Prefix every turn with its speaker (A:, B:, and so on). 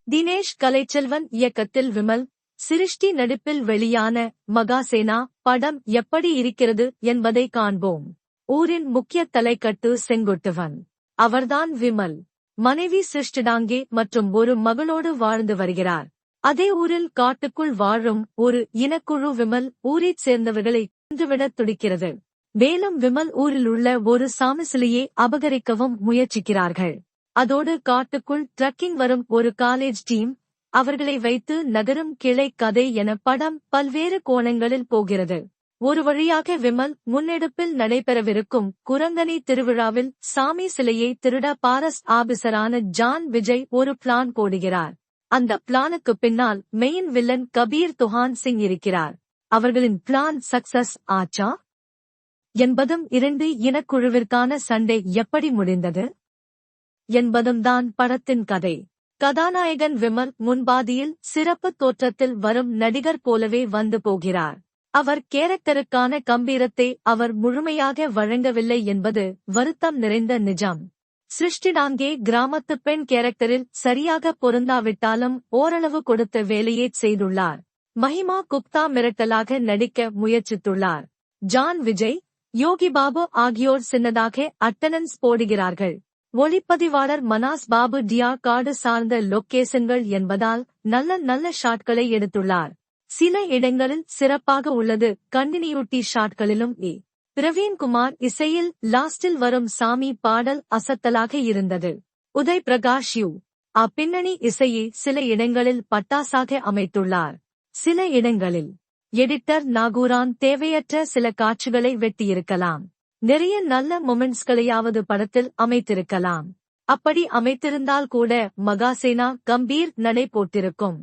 A: தினேஷ் கலைச்செல்வன் இயக்கத்தில் விமல், சிருஷ்டி நடிப்பில் வெளியான மகாசேனா படம் எப்படி இருக்கிறது என்பதை காண்போம். ஊரின் முக்கிய தலைக்கட்டு செங்குட்டுவன். அவர்தான் விமல். மனைவி சிருஷ்டிடாங்கே மற்றும் ஒரு மகளோடு வாழ்ந்து வருகிறார். அதே ஊரில் காட்டுக்குள் வாழும் ஒரு இனக்குழு விமல் ஊரைச் சேர்ந்தவர்களை கொன்றுவிடத் துடிக்கிறது. மேலும் விமல் ஊரில் உள்ள ஒரு சாமி சிலையை அபகரிக்கவும் முயற்சிக்கிறார்கள். அதோடு காட்டுக்குள் ட்ரக்கிங் வரும் ஒரு காலேஜ் டீம், அவர்களை வைத்து நகரும் கிளை கதை என படம் பல்வேறு கோணங்களில் போகிறது. ஒரு வழியாக விமல் முன்னெடுப்பில் நடைபெறவிருக்கும் குரங்கணி திருவிழாவில் சாமி சிலையை திருட பாரஸ்ட் ஆபிசரான ஜான் விஜய் ஒரு பிளான் போடுகிறார். அந்த பிளானுக்கு பின்னால் மெயின் வில்லன் கபீர் துஹான் சிங் இருக்கிறார். அவர்களின் பிளான் சக்சஸ் ஆச்சா என்பதும் இரண்டு இனக்குழுவிற்கான சண்டை எப்படி முடிந்தது என்பதும் தான் படத்தின் கதை. கதாநாயகன் விமல் முன்பாதியில் சிறப்பு தோற்றத்தில் வரும் நடிகர் போலவே வந்து போகிறார். அவர் கேரக்டருக்கான கம்பீரத்தை அவர் முழுமையாக வழங்கவில்லை என்பது வருத்தம் நிறைந்த நிஜம். சிருஷ்டிடாங்கே கிராமத்து பெண் கேரக்டரில் சரியாக பொருந்தாவிட்டாலும் ஓரளவு கொடுத்த வேலையை செய்துள்ளார். மஹிமா குப்தா மிரட்டலாக நடிக்க முயற்சித்துள்ளார். ஜான் விஜய், யோகி பாபு ஆகியோர் சின்னதாக அட்டனன்ஸ் போடுகிறார்கள். ஒளிப்பதிவாளர் மனாஸ் பாபு டியா காடு சார்ந்த லொக்கேஷன்கள் என்பதால் நல்ல ஷாட்களை எடுத்துள்ளார். சில இடங்களில் சிறப்பாக உள்ளது. கண்டினியூட்டி ஷாட்களிலும் பிரவீன்குமார் இசையில் லாஸ்டில் வரும் சாமி பாடல் அசத்தலாக இருந்தது. உதய் பிரகாஷ் பின்னணி இசையை சில இடங்களில் பட்டாசாக அமைத்துள்ளார். சில இடங்களில் எடிட்டர் நாகூரான் தேவையற்ற சில காட்சிகளை வெட்டியிருக்கலாம். நிறைய நல்ல மொமெண்ட்ஸ்களையாவது படத்தில் அமைத்திருக்கலாம். அப்படி அமைத்திருந்தால் கூட மகாசேனா கம்பீர் நடை போட்டிருக்கும்.